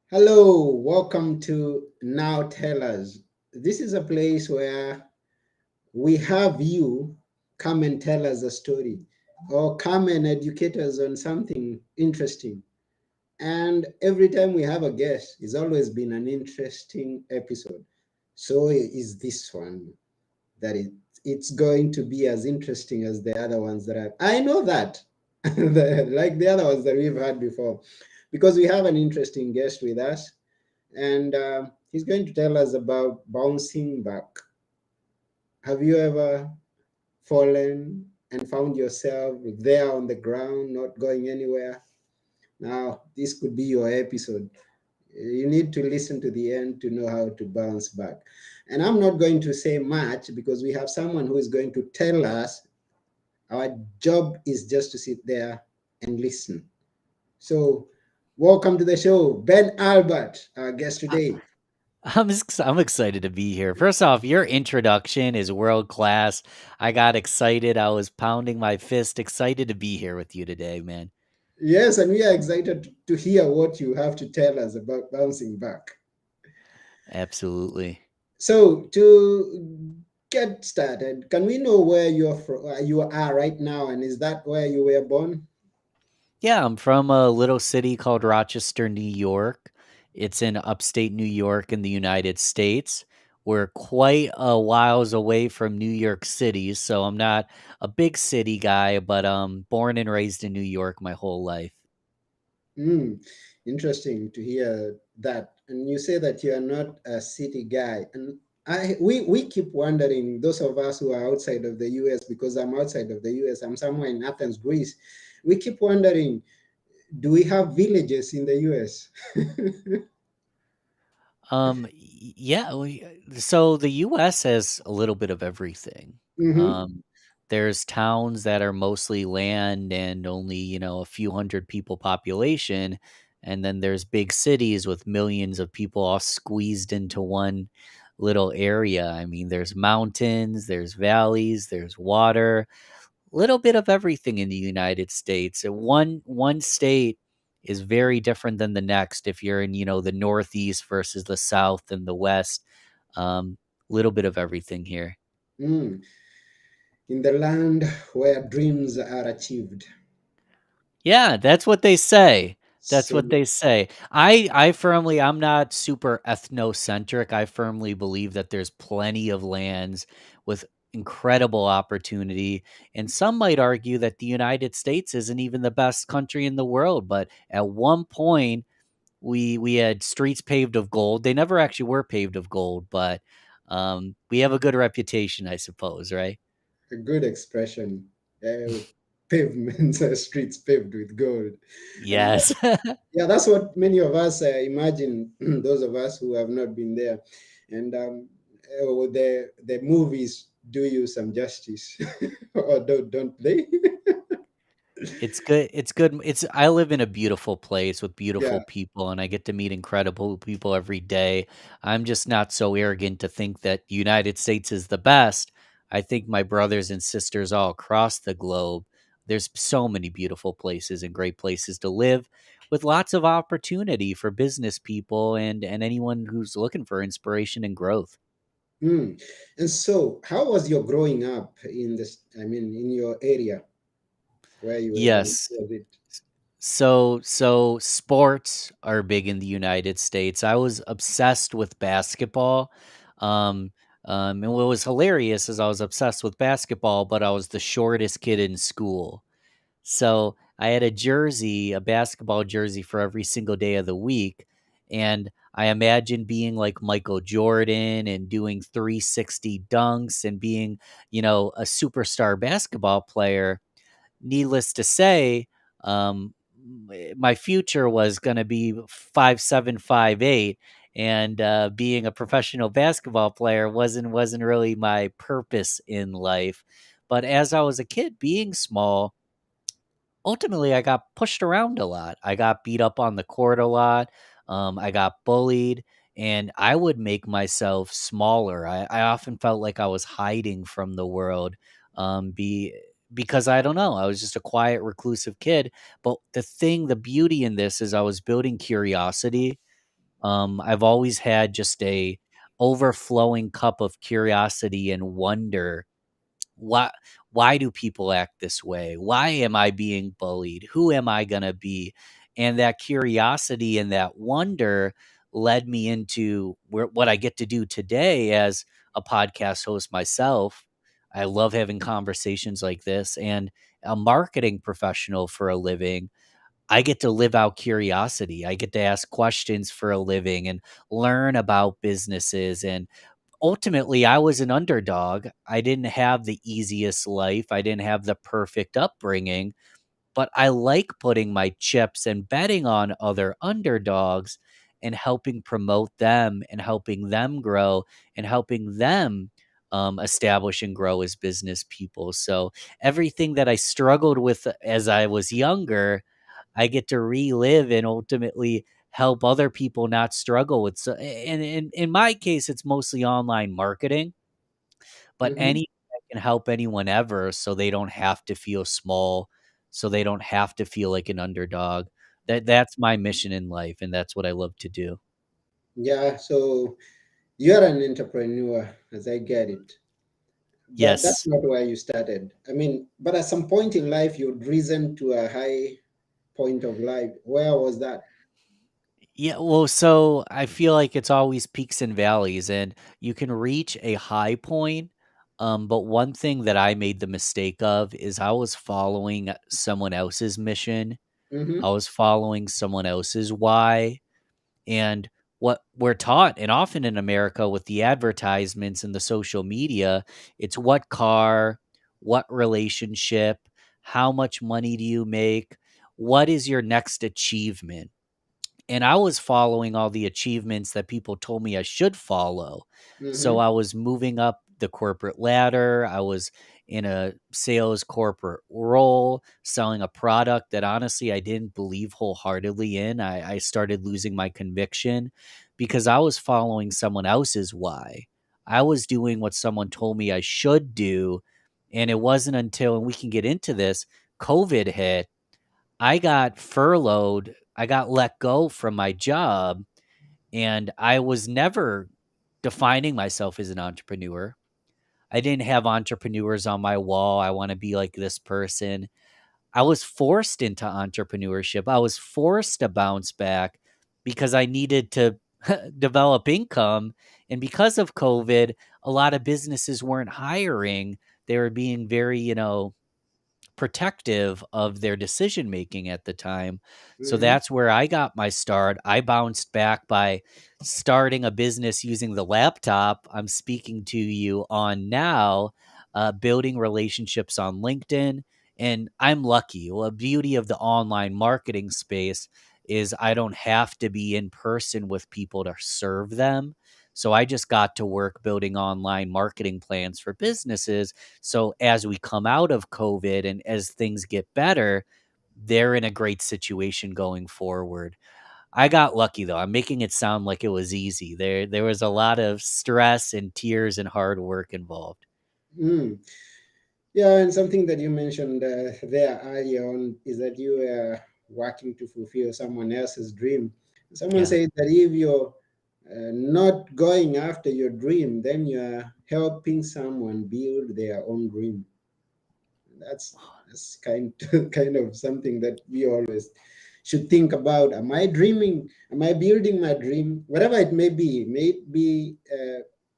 Hello, welcome to Now Tell Us. This is a place where we have you come and tell us a story or come and educate us on something interesting. And every time we have a guest, it's always been an interesting episode. So is this one that it's going to be as interesting as the other ones that I know that, like the other ones that we've had before, because we have an interesting guest with us and he's going to tell us about bouncing back. Have you ever fallen and found yourself there on the ground, not going anywhere? Now, this could be your episode. You need to listen to the end to know how to bounce back. And I'm not going to say much because we have someone who is going to tell us. Our job is just to sit there and listen. So, welcome to the show, Ben Albert, our guest I- today. I'm excited to be here. First off, your introduction is world class. I got excited. I was pounding my fist, excited to be here with you today, man. Yes, and we are excited to hear what you have to tell us about bouncing back. Absolutely. So, to get started, can we know where you are right now, and is that where you were born? Yeah, I'm from a little city called Rochester, New York. It's in upstate New York in the United States. We're quite a whiles away from New York City, so I'm not a big city guy, but born and raised in New York my whole life. Mm, interesting to hear that. And you say that you are not a city guy, and we keep wondering, those of us who are outside of the US, because I'm outside of the US, I'm somewhere in Athens, Greece. We keep wondering, do we have villages in the US? Yeah, so the US has a little bit of everything. Mm-hmm. Um, there's towns that are mostly land and only, a few hundred people population, and then there's big cities with millions of people all squeezed into one little area. I mean, there's mountains, there's valleys, there's water, little bit of everything in the United States. And one state is very different than the next if you're in, the Northeast versus the South and the West. Um, little bit of everything here. Mm. In the land where dreams are achieved. Yeah, that's what they say. That's So, what they say. I'm not super ethnocentric. I firmly believe that there's plenty of lands with incredible opportunity. And some might argue that the United States isn't even the best country in the world. But at one point, we had streets paved of gold. They never actually were paved of gold, but we have a good reputation, I suppose, right? a good expression. Pavements, streets paved with gold. And Yes. yeah, that's what many of us imagine, those of us who have not been there. And the movies do you some justice, or don't they? It's good. It's good. I live in a beautiful place with Yeah. beautiful people, and I get to meet incredible people every day. I'm just not so arrogant to think that the United States is the best. I think my brothers and sisters all across the globe, there's so many beautiful places and great places to live with lots of opportunity for business people and anyone who's looking for inspiration and growth. Mm. And so, how was your growing up in this? I mean, in your area where you were born? Yes. Was it? So sports are big in the United States. I was obsessed with basketball. Um, and what was hilarious is I was obsessed with basketball, but I was the shortest kid in school. So I had a jersey, a basketball jersey for every single day of the week. And I imagined being like Michael Jordan and doing 360 dunks and being, a superstar basketball player. Needless to say, my future was going to be 5'7", 5'8", and being a professional basketball player wasn't really my purpose in life. But as I was a kid, being small, ultimately I got pushed around a lot. I got beat up on the court a lot. I got bullied, and I would make myself smaller. I often felt like I was hiding from the world. Because I don't know, I was just a quiet, reclusive kid. But the beauty in this is I was building curiosity. I've always had just a overflowing cup of curiosity and wonder. Why do people act this way? Why am I being bullied? Who am I going to be? And that curiosity and that wonder led me into what I get to do today as a podcast host myself. I love having conversations like this, and a marketing professional for a living. I get to live out curiosity. I get to ask questions for a living and learn about businesses. And ultimately, I was an underdog. I didn't have the easiest life. I didn't have the perfect upbringing, but I like putting my chips and betting on other underdogs and helping promote them and helping them grow and helping them establish and grow as business people. So everything that I struggled with as I was younger, I get to relive and ultimately help other people not struggle with. So, and in my case, it's mostly online marketing, but Hmm. any that can help anyone ever, so they don't have to feel small, so they don't have to feel like an underdog. That's my mission in life, and that's what I love to do. Yeah, so you're an entrepreneur, as I get it. But that's Yes. not where you started. I mean, but at some point in life, you'd risen to a high point of life. Where was that? Yeah, well, so I feel like it's always peaks and valleys, and you can reach a high point. But one thing that I made the mistake of is I was following someone else's mission. I Mm-hmm. was following someone else's why. And what we're taught, and often in America with the advertisements and the social media, it's what car, what relationship, how much money do you make, what is your next achievement? And I was following all the achievements that people told me I should follow. So Mm-hmm. I was moving up the corporate ladder. I was in a sales corporate role, selling a product that honestly I didn't believe wholeheartedly in. I started losing my conviction because I was following someone else's why. I was doing what someone told me I should do. And it wasn't until, and we can get into this, COVID hit. I got furloughed. I got let go from my job, and I was never defining myself as an entrepreneur. I didn't have entrepreneurs on my wall. I want to be like this person. I was forced into entrepreneurship. I was forced to bounce back because I needed to develop income. And because of COVID, a lot of businesses weren't hiring. They were being very, protective of their decision making at the time. So Mm-hmm. that's where I got my start. I bounced back by starting a business using the laptop I'm speaking to you on now, building relationships on LinkedIn. And I'm lucky. Well, the beauty of the online marketing space is I don't have to be in person with people to serve them. So I just got to work building online marketing plans for businesses, so as we come out of COVID and as things get better, they're in a great situation going forward. I got lucky though. I'm making it sound like it was easy. There was a lot of stress and tears and hard work involved. Mm. Yeah, and something that you mentioned there earlier on is that you were working to fulfill someone else's dream. Someone Yeah. said that if you're not going after your dream, then you're helping someone build their own dream. That's kind of something that we always should think about. Am I dreaming? Am I building my dream? Whatever it may be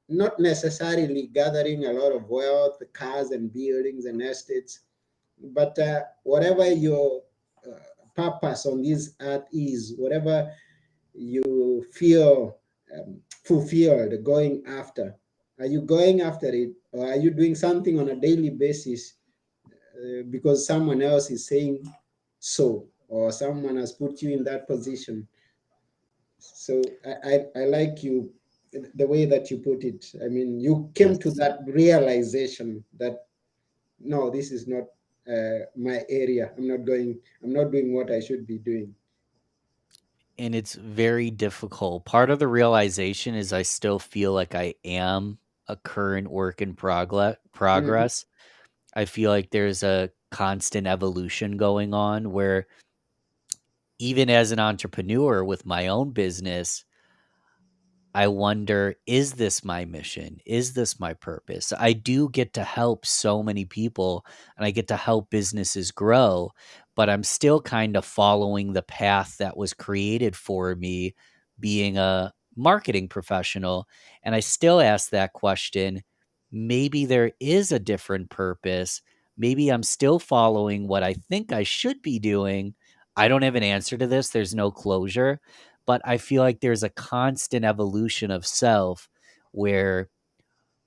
not necessarily gathering a lot of wealth, cars and buildings and estates, but whatever your uh, purpose on this earth is, whatever you feel fulfilled going after, are you going after it, or are you doing something on a daily basis because someone else is saying so, or someone has put you in that position? So I like you, the way that you put it. I mean, you came to Yes. that realization that no, this is not my area. I'm not doing what I should be doing. And it's very difficult. Part of the realization is I still feel like I am a current work in Mhm. progress. I feel like there's a constant evolution going on where even as an entrepreneur with my own business, I wonder, is this my mission? Is this my purpose? I do get to help so many people and I get to help businesses grow, but I'm still kind of following the path that was created for me being a marketing professional. And I still ask that question, maybe there is a different purpose. Maybe I'm still following what I think I should be doing. I don't have an answer to this. There's no closure, but I feel like there's a constant evolution of self where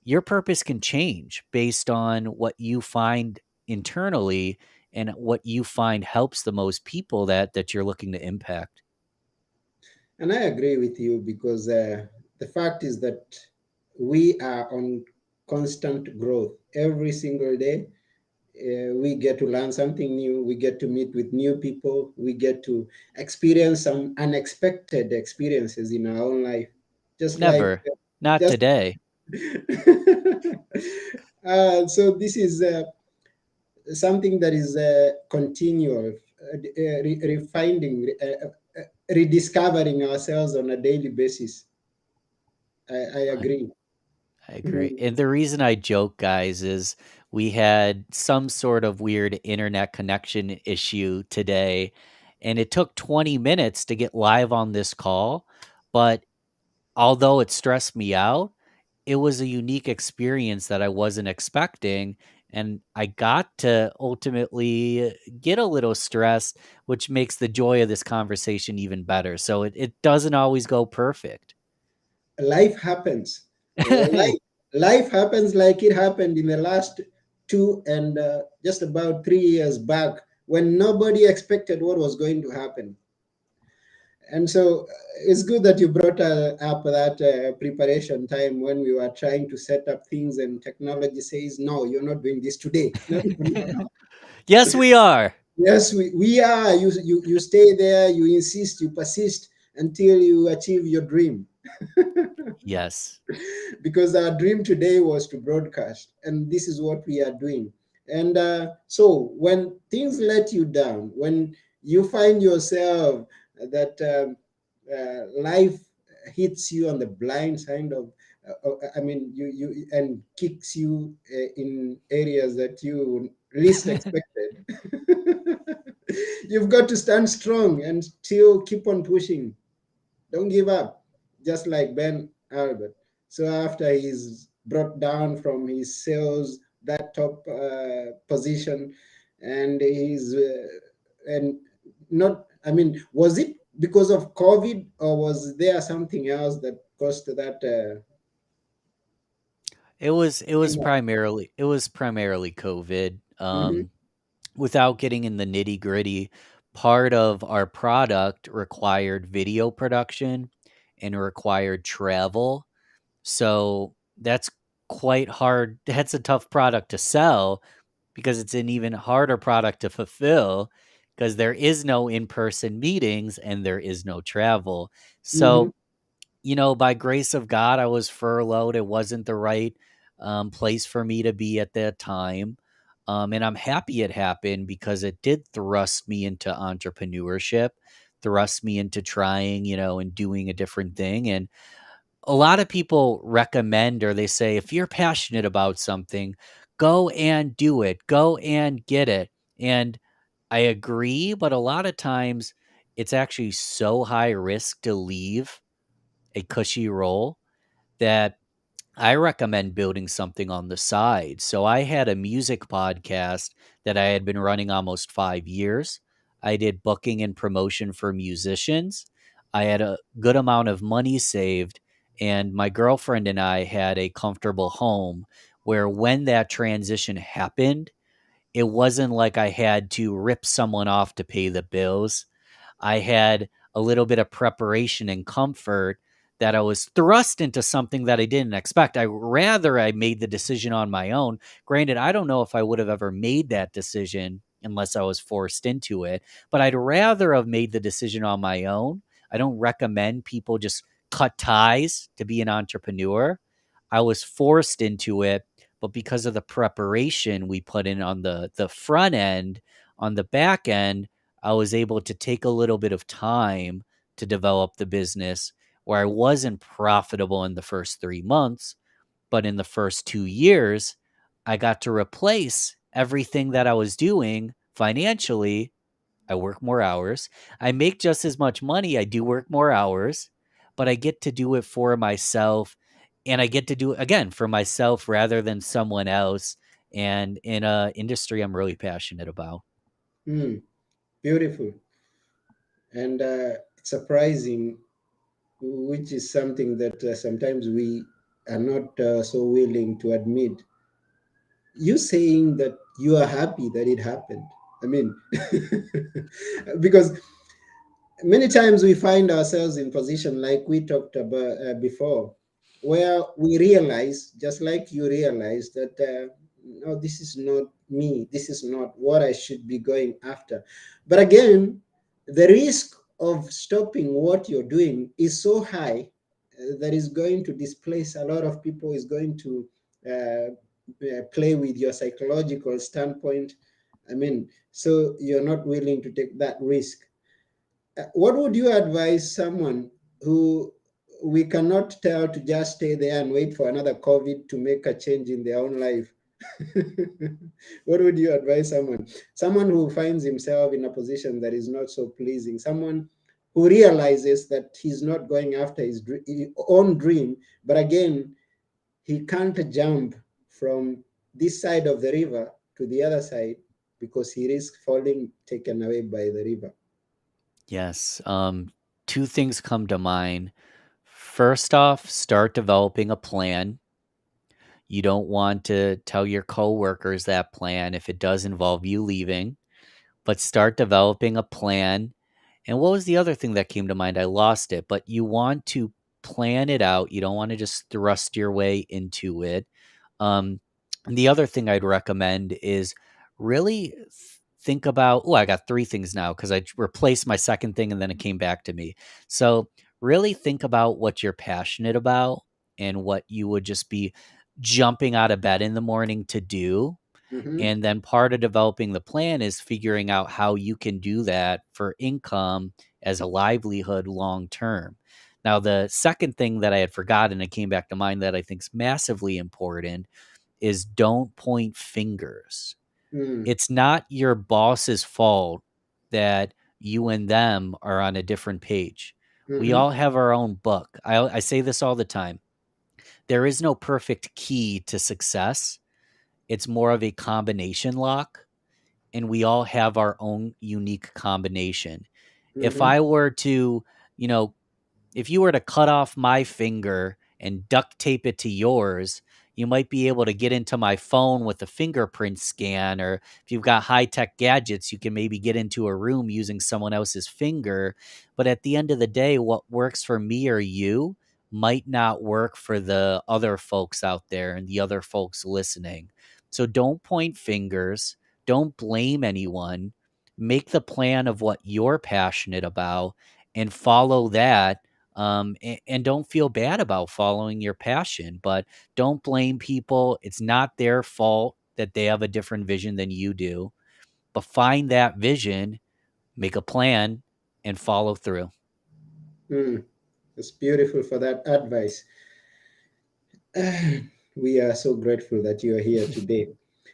your purpose can change based on what you find internally and what you find helps the most people that you're looking to impact. And I agree with you because the fact is that we are on constant growth every single day. We get to learn something new. We get to meet with new people. We get to experience some unexpected experiences in our own life. Just like, Never. Not just today. so this is something that is continual, refining, rediscovering ourselves on a daily basis. I I, agree. I agree. And the reason I joke, guys, is we had some sort of weird internet connection issue today, and it took 20 minutes to get live on this call. But although it stressed me out, it was a unique experience that I wasn't expecting, and I got to ultimately get a little stressed, which makes the joy of this conversation even better. So it doesn't always go perfect. Life happens. Life happens like it happened in the last 2 and just about 3 years back when nobody expected what was going to happen. And so it's good that you brought up that preparation time when we were trying to set up things and technology says, no, you're not doing this today. No, no, no, no. Yes, we are. Yes, we are. You stay there, you insist, you persist until you achieve your dream. Yes. Because our dream today was to broadcast, and this is what we are doing. And so when things let you down, when you find yourself that life hits you on the blind side of I mean you and kicks you in areas that you least expected. You've got to stand strong and still keep on pushing. Don't give up, just like Ben Albert. So after he's brought down from his sales that top position, and he's and not. I mean, was it because of COVID, or was there something else that caused that? It was primarily COVID. Mhm, Without getting in the nitty-gritty, part of our product required video production and required travel. So that's quite hard. That's a tough product to sell because it's an even harder product to fulfill because there is no in-person meetings and there is no travel. mhm. So, by grace of God, I was furloughed. It wasn't the right place for me to be at that time. And I'm happy it happened because it did thrust me into entrepreneurship, thrust me into trying, and doing a different thing. And a lot of people recommend or they say, if you're passionate about something, go and do it, go and get it. And I agree, but a lot of times it's actually so high risk to leave a cushy role that I recommend building something on the side. So I had a music podcast that I had been running almost 5 years. I did booking and promotion for musicians. I had a good amount of money saved, and my girlfriend and I had a comfortable home where when that transition happened, it wasn't like I had to rip someone off to pay the bills. I had a little bit of preparation and comfort that I was thrust into something that I didn't expect. I made the decision on my own. Granted, I don't know if I would have ever made that decision unless I was forced into it, but I'd rather have made the decision on my own. I don't recommend people just cut ties to be an entrepreneur. I was forced into it, but because of the preparation we put in on the front end, on the back end, I was able to take a little bit of time to develop the business where I wasn't profitable in the first 3 months, but in the first 2 years, I got to replace everything that I was doing financially. I work more hours. I make just as much money. I do work more hours, but I get to do it for myself. And I get to do it again for myself rather than someone else. And in a industry I'm really passionate about. Hmm. Beautiful. And it's surprising, which is something that sometimes we are not so willing to admit. You saying that you are happy that it happened. I mean, because many times we find ourselves in position like we talked about before, where we realize, just like you realize, that no, this is not me, this is not what I should be going after. But again, the risk of stopping what you're doing is so high that is going to displace a lot of people, is going to play with your psychological standpoint. I mean, so you're not willing to take that risk. What would you advise someone who we cannot tell to just stay there and wait for another COVID to make a change in their own life? What would you advise someone? Someone who finds himself in a position that is not so pleasing, someone who realizes that he's not going after his own dream, but again, he can't jump from this side of the river to the other side because he risks falling taken away by the river. Yes. Two things come to mind. First off, start developing a plan. You don't want to tell your coworkers that plan if it does involve you leaving, but start developing a plan. And what was the other thing that came to mind? I lost it, but you want to plan it out. You don't want to just thrust your way into it. And the other thing I'd recommend is really think about. Oh, I got three things now because I replaced my second thing and then it came back to me. So, really think about what you're passionate about and what you would just be jumping out of bed in the morning to do. Mhm. And then part of developing the plan is figuring out how you can do that for income as a livelihood long term. Now, the second thing that I had forgotten and came back to mind that I think is massively important is don't point fingers. Mm, It's not your boss's fault that you and them are on a different page. We mhm, all have our own book. I say this all the time. There is no perfect key to success. It's more of a combination lock, and we all have our own unique combination. If mhm, I were to, you know, if you were to cut off my finger and duct tape it to yours, you might be able to get into my phone with a fingerprint scan. Or if you've got high tech gadgets, you can maybe get into a room using someone else's finger. But at the end of the day, what works for me or you might not work for the other folks out there and the other folks listening. So don't point fingers, don't blame anyone. Make the plan of what you're passionate about and follow that, and don't feel bad about following your passion, but don't blame people. It's not their fault that they have a different vision than you do, but find that vision, make a plan, and follow through. mm. It's beautiful for that advice. We are so grateful that you are here today.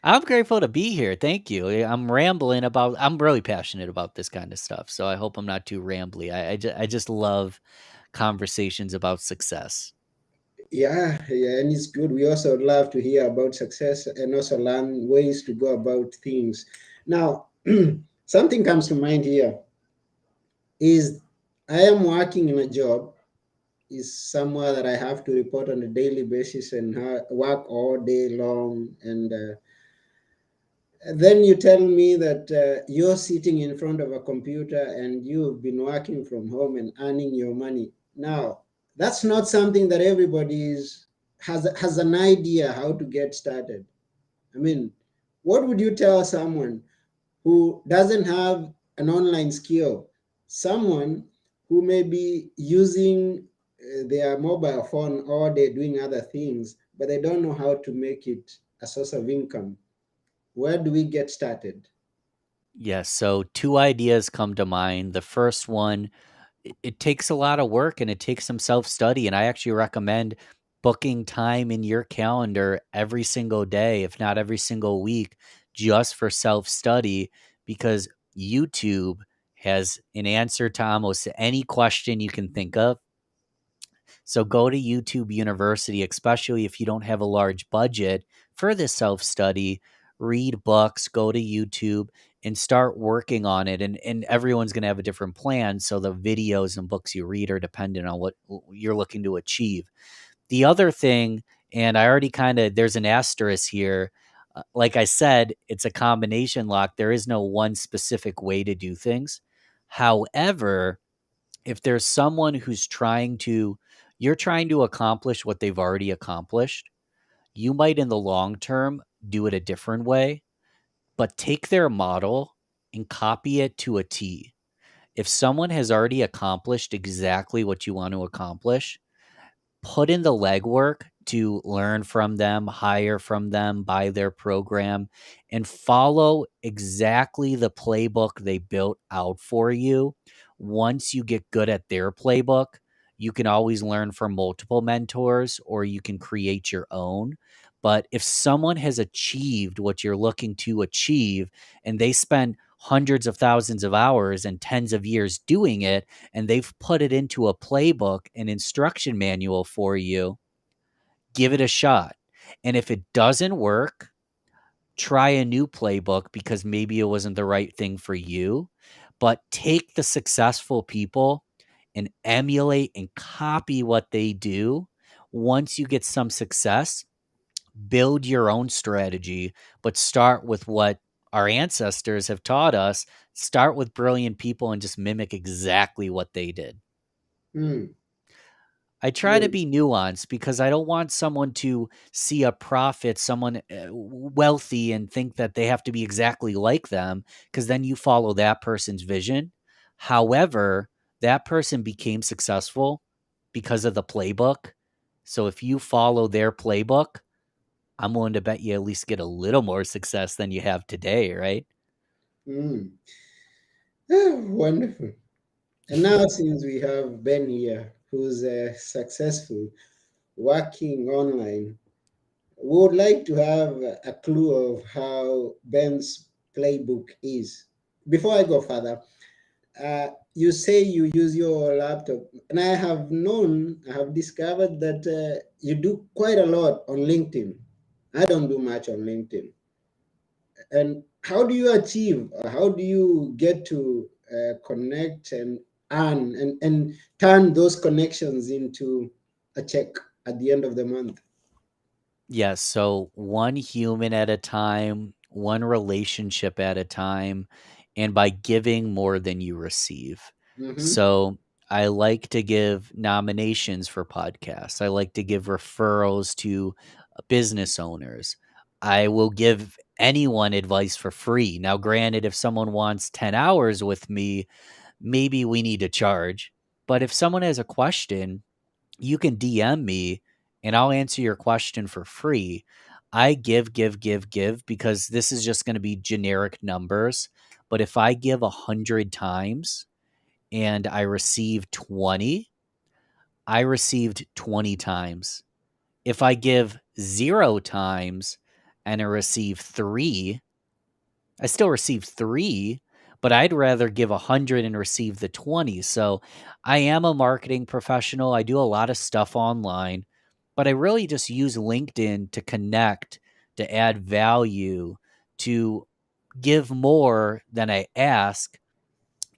I'm grateful to be here. Thank you. I'm rambling about, I'm really passionate about this kind of stuff. So I hope I'm not too rambly. I just love conversations about success. Yeah, yeah, and it's good. We also love to hear about success and also learn ways to go about things. Now, something comes to mind here is I am working in a job, is somewhere that I have to report on a daily basis and work all day long. And then you tell me that you're sitting in front of a computer and you've been working from home and earning your money. Now, that's not something that everybody has an idea how to get started. I mean, what would you tell someone who doesn't have an online skill? Someone who may be using their mobile phone all day doing other things, but they don't know how to make it a source of income. Where do we get started? Yes. So two ideas come to mind. The first one, it takes a lot of work and it takes some self-study, and I actually recommend booking time in your calendar every single day, if not every single week, just for self-study, because YouTube has an answer to almost any question you can think of. So go to YouTube University, especially if you don't have a large budget for this self-study, read books, go to YouTube and start working on it. And everyone's going to have a different plan. So the videos and books you read are dependent on what you're looking to achieve. The other thing, and I already there's an asterisk here. Like I said, it's a combination lock. There is no one specific way to do things. However, if there's someone you're trying to accomplish what they've already accomplished, you might in the long term do it a different way, but take their model and copy it to a T. If someone has already accomplished exactly what you want to accomplish, put in the legwork to learn from them, hire from them, buy their program, and follow exactly the playbook they built out for you. Once you get good at their playbook, you can always learn from multiple mentors or you can create your own. But if someone has achieved what you're looking to achieve and they spend hundreds of thousands of hours and tens of years doing it, and they've put it into a playbook, an instruction manual for you, give it a shot. And if it doesn't work, try a new playbook because maybe it wasn't the right thing for you. But take the successful people and emulate and copy what they do. Once you get some success, build your own strategy, but start with what our ancestors have taught us. Start with brilliant people and just mimic exactly what they did. Mm, I try to good. be nuanced because I don't want someone to see a prophet, someone wealthy, and think that they have to be exactly like them, because then you follow that person's vision. However, that person became successful because of the playbook. So if you follow their playbook, I'm willing to bet you at least get a little more success than you have today, right? Mm. Wonderful. And now, since we have Ben here, who's successful working online, we would like to have a clue of how Ben's playbook is. Before I go further, you say you use your laptop, and I have discovered that you do quite a lot on LinkedIn. I don't do much on LinkedIn. And how do you achieve, how do you get to connect and earn and turn those connections into a check at the end of the month? Yes, so one human at a time, one relationship at a time, and by giving more than you receive. Mm-hmm. So I like to give nominations for podcasts. I like to give referrals to business owners. I will give anyone advice for free. Now, granted, if someone wants 10 hours with me, maybe we need to charge. But if someone has a question, you can DM me and I'll answer your question for free. I give because this is just going to be generic numbers. But if I give 100 times and I receive 20, I received 20 times. If I give 0 times and I receive 3, I still receive 3, but I'd rather give 100 and receive the 20. So I am a marketing professional. I do a lot of stuff online, but I really just use LinkedIn to connect, to add value, to give more than I ask.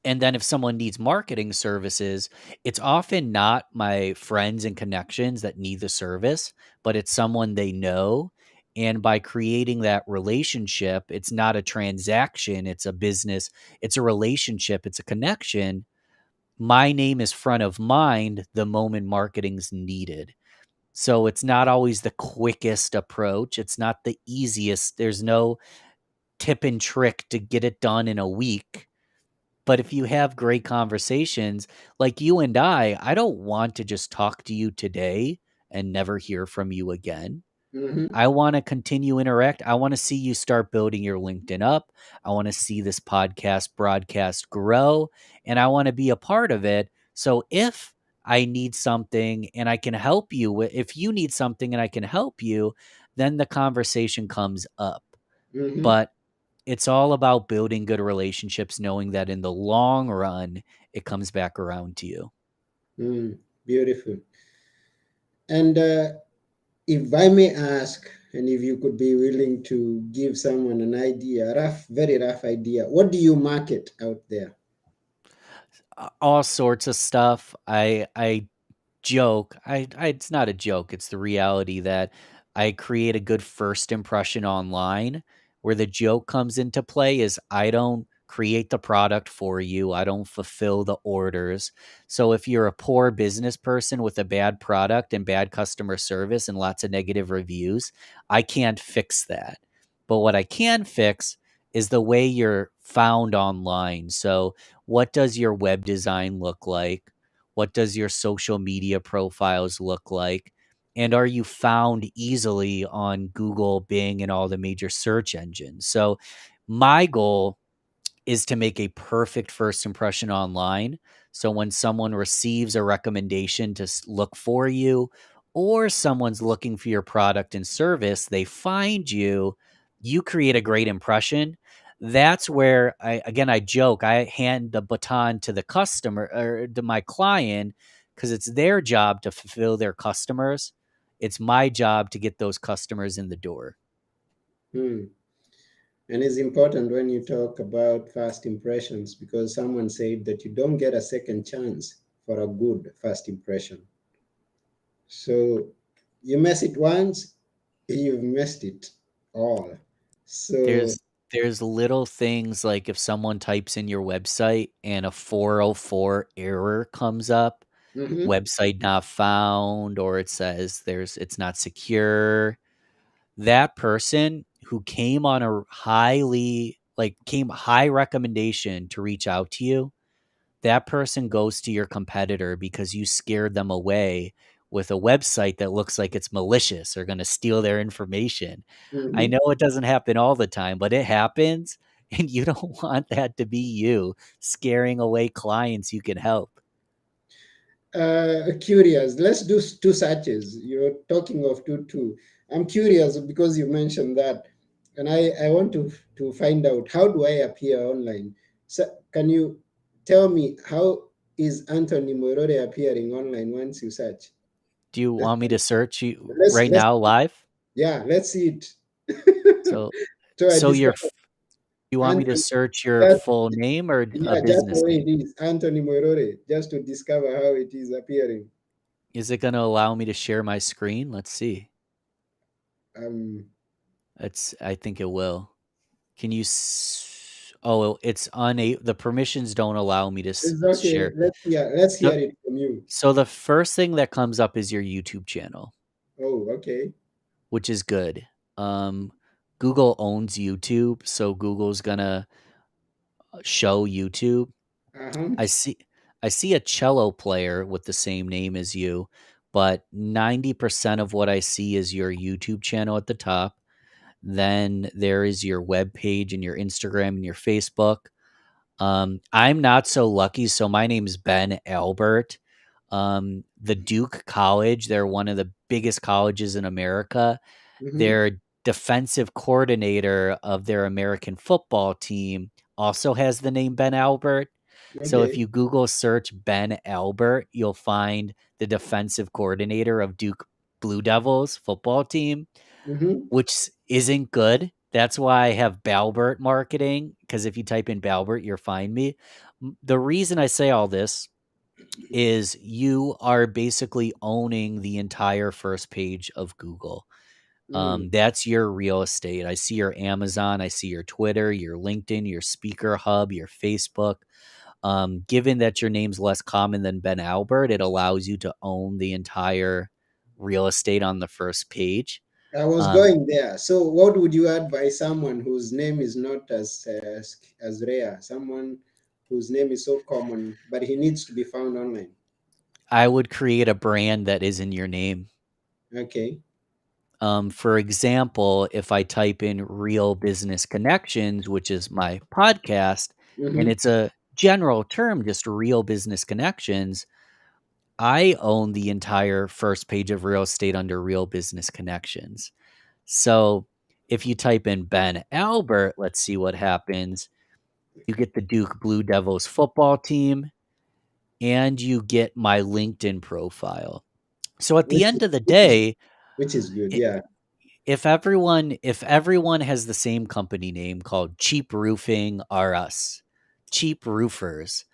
And then if someone needs marketing services, it's often not my friends and connections that need the service, but it's someone they know. And by creating that relationship, it's not a transaction, it's a business, it's a relationship, it's a connection. My name is front of mind the moment marketing's needed. So it's not always the quickest approach. It's not the easiest. There's no tip and trick to get it done in a week. But if you have great conversations like you and I don't want to just talk to you today and never hear from you again. Mm-hmm. I want to continue interact. I want to see you start building your LinkedIn up. I want to see this podcast broadcast grow and I want to be a part of it So if I need something and I can help you with, if you need something and I can help you, then the conversation comes up. Mm-hmm. But it's all about building good relationships, knowing that in the long run, it comes back around to you. Mm, beautiful. And if I may ask, and if you could be willing to give someone an idea, a rough, very rough idea, what do you market out there? All sorts of stuff. I joke. It's not a joke. It's the reality that I create a good first impression online. Where the joke comes into play is I don't create the product for you. I don't fulfill the orders. So if you're a poor business person with a bad product and bad customer service and lots of negative reviews, I can't fix that. But what I can fix is the way you're found online. So what does your web design look like? What does your social media profiles look like? And are you found easily on Google, Bing, and all the major search engines? So, my goal is to make a perfect first impression online. So when someone receives a recommendation to look for you, or someone's looking for your product and service, they find you, you create a great impression. That's where I joke, I hand the baton to the customer or to my client because it's their job to fulfill their customers. It's my job to get those customers in the door. Hmm. And it's important when you talk about first impressions because someone said that you don't get a second chance for a good first impression. So you mess it once, you've messed it all. So, There's there's little things like if someone types in your website and a 404 error comes up, mhm, website not found, or it says it's not secure. That person who came on a came high recommendation to reach out to you, that person goes to your competitor because you scared them away with a website that looks like it's malicious or going to steal their information. I mhm. know it doesn't happen all the time, but it happens. And you don't want that to be you scaring away clients you can help. Curious. Let's do two searches. You're talking of two. I'm curious because you mentioned that, and I want to find out how do I appear online. So can you tell me how is Anthony Morore appearing online once you search? Do you Let's want me to search you right let's now live? yeah, let's see it. So, So I so discovered you want me to Anthony. search your Just, full name or a yeah, just the business way name? it is, Anthony Morore, just to discover how it is appearing. Is it going to allow me to share my screen? Let's see. Um, I think it will. Can you oh, it's unable, the permissions don't allow me to it's okay. share. Let's hear The it from you. So the first thing that comes up is your YouTube channel, Oh, okay. which is good. Um, Google owns YouTube, so Google's gonna show YouTube. Uh-huh. I see I see a cello player with the same name as you, but 90% of what I see is your YouTube channel at the top. Then there is your web page and your Instagram and your Facebook. I'm not so lucky. So my name's Ben Albert. The Duke College, they're one of the biggest colleges in America. Mm-hmm. Their defensive coordinator of their American football team also has the name Ben Albert. So if Okay. you Google search Ben Albert, you'll find the defensive coordinator of Duke Blue Devils football team, Mm-hmm. which isn't good. That's why I have Balbert marketing, because if you type in Balbert, you'll find me. The reason I say all this is you are basically owning the entire first page of Google. Mm. That's your real estate. I see your Amazon, I see your Twitter, your LinkedIn, your Speaker Hub, your Facebook. Given that your name's less common than Ben Albert, it allows you to own the entire real estate on the first page. I was Um, going there. So, what would you advise someone whose name is not as rare, someone whose name is so common, but he needs to be found online? I would create a brand that is in your name. Okay. For example, if I type in Real Business Connections, which is my podcast, and Mm-hmm. general term, just real business connections, I own the entire first page of real estate under real business connections. So if you type in Ben Albert, let's see what happens. You get the Duke Blue Devils football team and you get my LinkedIn profile. So at the which end of the which is day, which is good. I Yeah. if everyone has the same company name called Cheap Roofing R Us, cheap roofers,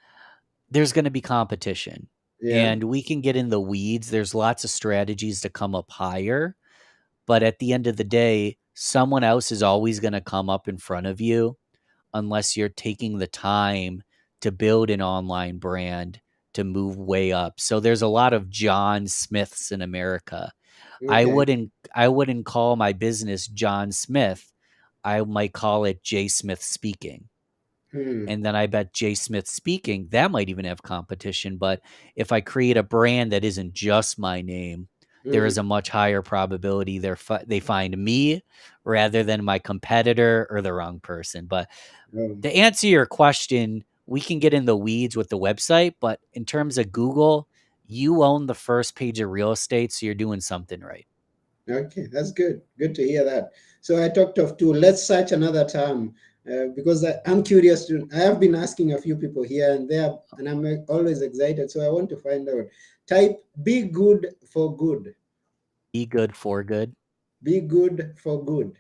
there's going to be competition. Yeah. And we can get in the weeds. There's lots of strategies to come up higher, but at the end of the day, someone else is always going to come up in front of you unless you're taking the time to build an online brand to move way up. So there's a lot of John Smiths in America. I Okay. wouldn't I wouldn't call my business John Smith. I might call it J Smith Speaking. Hmm. And then I bet J Smith Speaking, that might even have competition, but if I create a brand that isn't just my name, there is Hmm. a much higher probability they find me rather than my competitor or the wrong person. But Oh, to answer your question, we can get in the weeds with the website, but in terms of Google, you own the first page of real estate, so you're doing something right. okay, that's good. Good to hear that. So I talked of two. Let's search another term because I'm curious to. I have been asking a few people here and there, and I'm always excited. So I want to find out. Type "be good for good." Be good for good. Be good for good.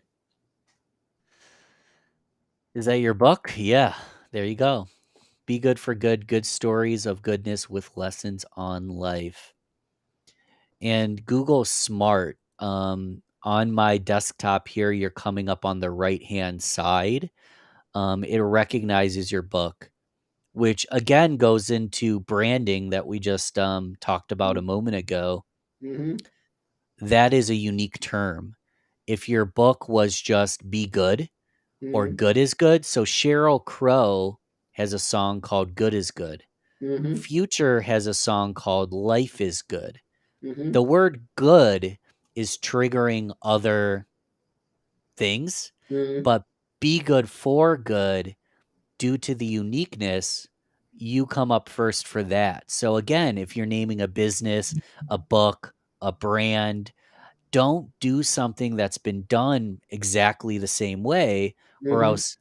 Is that your book? Yeah, there you go. Be good for good, good stories of goodness with lessons on life. And Google Smart, on my desktop here, you're coming up on the right hand side. It recognizes your book, which again goes into branding that we just talked about a moment ago. Mm-hmm. That is a unique term. If your book was just Be Good or Mm-hmm. Good is Good, so Sheryl Crow has a song called Good is Good. Mm-hmm. Future has a song called Life is Good. Mm-hmm. The word good is triggering other things, Mm-hmm. but be good for good, due to the uniqueness, you come up first for that. So again, if you're naming a business, a book, a brand, don't do something that's been done exactly the same way, or Mm-hmm. else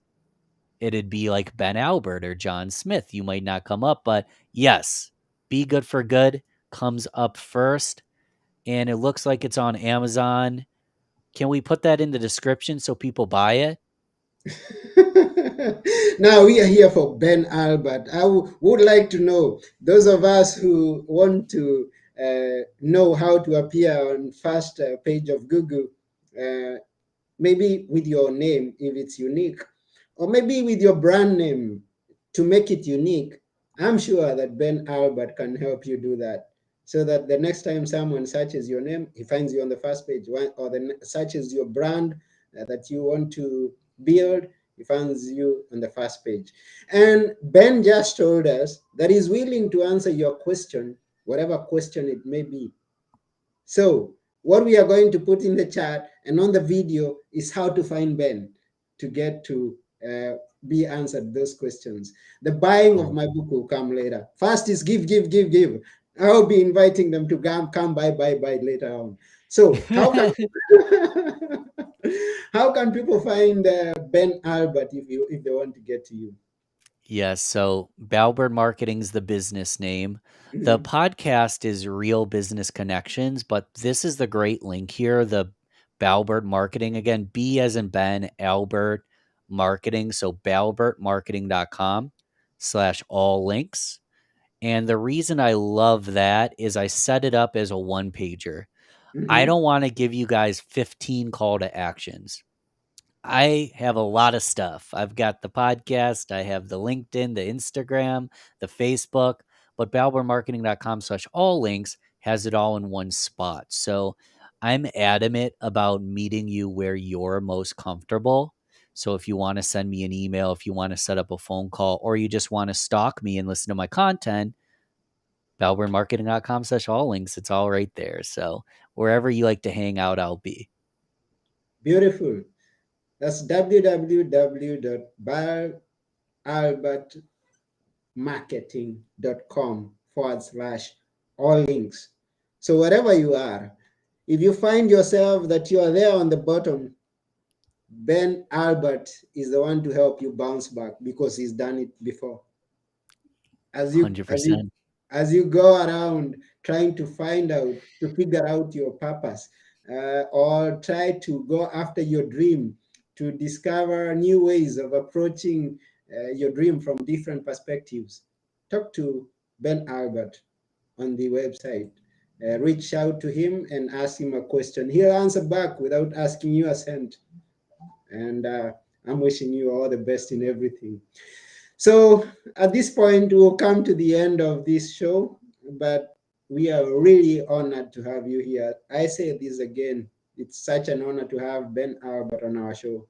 it'd be like Ben Albert or John Smith. You might not come up, but yes, be good for good comes up first. And it looks like it's on Amazon. Can we put that in the description so people buy it? Now we are here for Ben Albert. Would like to know those of us who want to know how to appear on first page of Google. Uh, Maybe with your name if it's unique, or maybe with your brand name to make it unique. I'm sure that Ben Albert can help you do that, so that the next time someone searches your name, he finds you on the first page, or searches your brand that you want to build, he finds you on the first page. And Ben just told us that he's willing to answer your question, whatever question it may be. So what we are going to put in the chat and on the video is how to find Ben to get to be answered those questions. The buying of Cool. my book will come later. First is give, give, give, give. I'll be inviting them to come buy later on. So how can how can people find Ben Albert if they want to get to you? Yes, so Balbert Marketing's the business name. The Mhm. podcast is Real Business Connections, but this is the great link here, the Balbert Marketing. Again, B as in Ben, Albert Marketing. So balbertmarketing.com/all links. And the reason I love that is I set it up as a one pager. I Mhm. don't want to give you guys 15 call to actions. I have a lot of stuff. I've got the podcast, I have the LinkedIn, the Instagram, the Facebook, but balbermarketing.com/all links has it all in one spot. So I'm adamant about meeting you where you're most comfortable. So if you want to send me an email, if you want to set up a phone call, or you just want to stalk me and listen to my content, balbermarketing.com/all links, it's all right there. So wherever you like to hang out, I'll be. Beautiful. That's www.balalbert.com marketing.com/, all links. So wherever you are, if you find yourself that you are there on the bottom, Ben Albert is the one to help you bounce back because he's done it before. As you as you 100%. as you go around trying to find out, to figure out your purpose, or try to go after your dream, to discover new ways of approaching your dream from different perspectives, talk to Ben Albert on the website. Reach out to him and ask him a question. He'll answer back without asking you a cent. And I'm wishing you all the best in everything. So at this point, we'll come to the end of this show, but we are really honored to have you here. I say this again, it's such an honor to have Ben Albert on our show.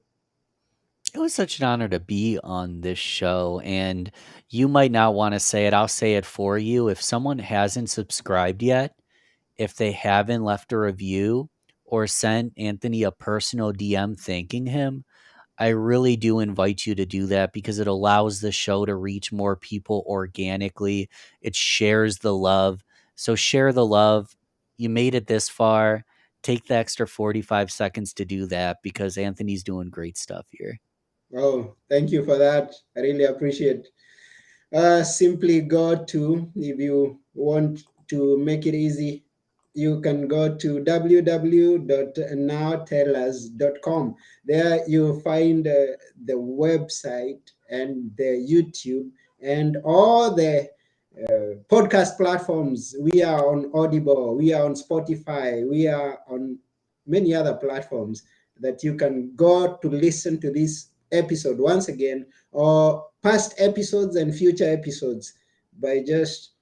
It was such an honor to be on this show, and you might not want to say it. I'll say it for you. If someone hasn't subscribed yet, if they haven't left a review or sent Anthony a personal DM thanking him, I really do invite you to do that because it allows the show to reach more people organically. It shares the love. So share the love. You made it this far. Take the extra 45 seconds to do that because Anthony's doing great stuff here. Oh, thank you for that. I really appreciate. Simply go to, if you want to make it easy, you can go to www.nowtellus.com. There you'll find the website and the YouTube and all the podcast platforms. We are on Audible, we are on Spotify, we are on many other platforms that you can go to listen to this episode once again, or past episodes and future episodes, by just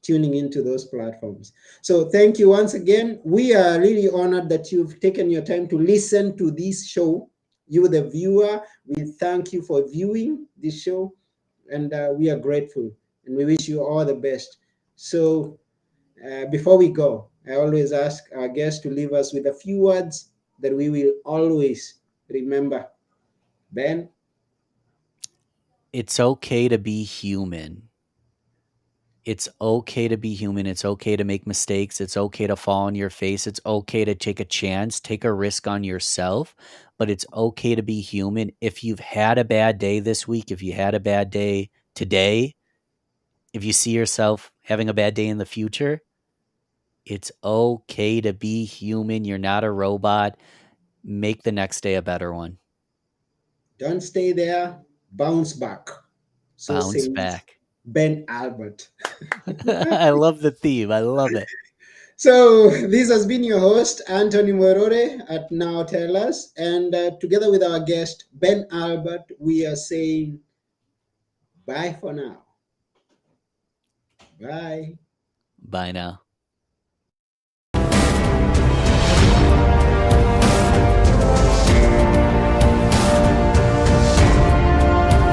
tuning into those platforms. So thank you once again. We are really honored that you've taken your time to listen to this show. You, the viewer, we thank you for viewing this show, and we are grateful, and we wish you all the best. So before we go, I always ask our guests to leave us with a few words that we will always remember. Ben? It's okay to be human. It's okay to be human. It's okay to make mistakes. It's okay to fall on your face. It's okay to take a chance, take a risk on yourself, but it's okay to be human. If you've had a bad day this week, if you had a bad day today, if you see yourself having a bad day in the future, it's okay to be human. You're not a robot. Make the next day a better one. Don't stay there, bounce back. So Bounce says back. Ben Albert. I love the theme. I love it. So this has been your host, Anthony Morore at Now Tell Us. And together with our guest, Ben Albert, we are saying bye for now. Bye. Bye now.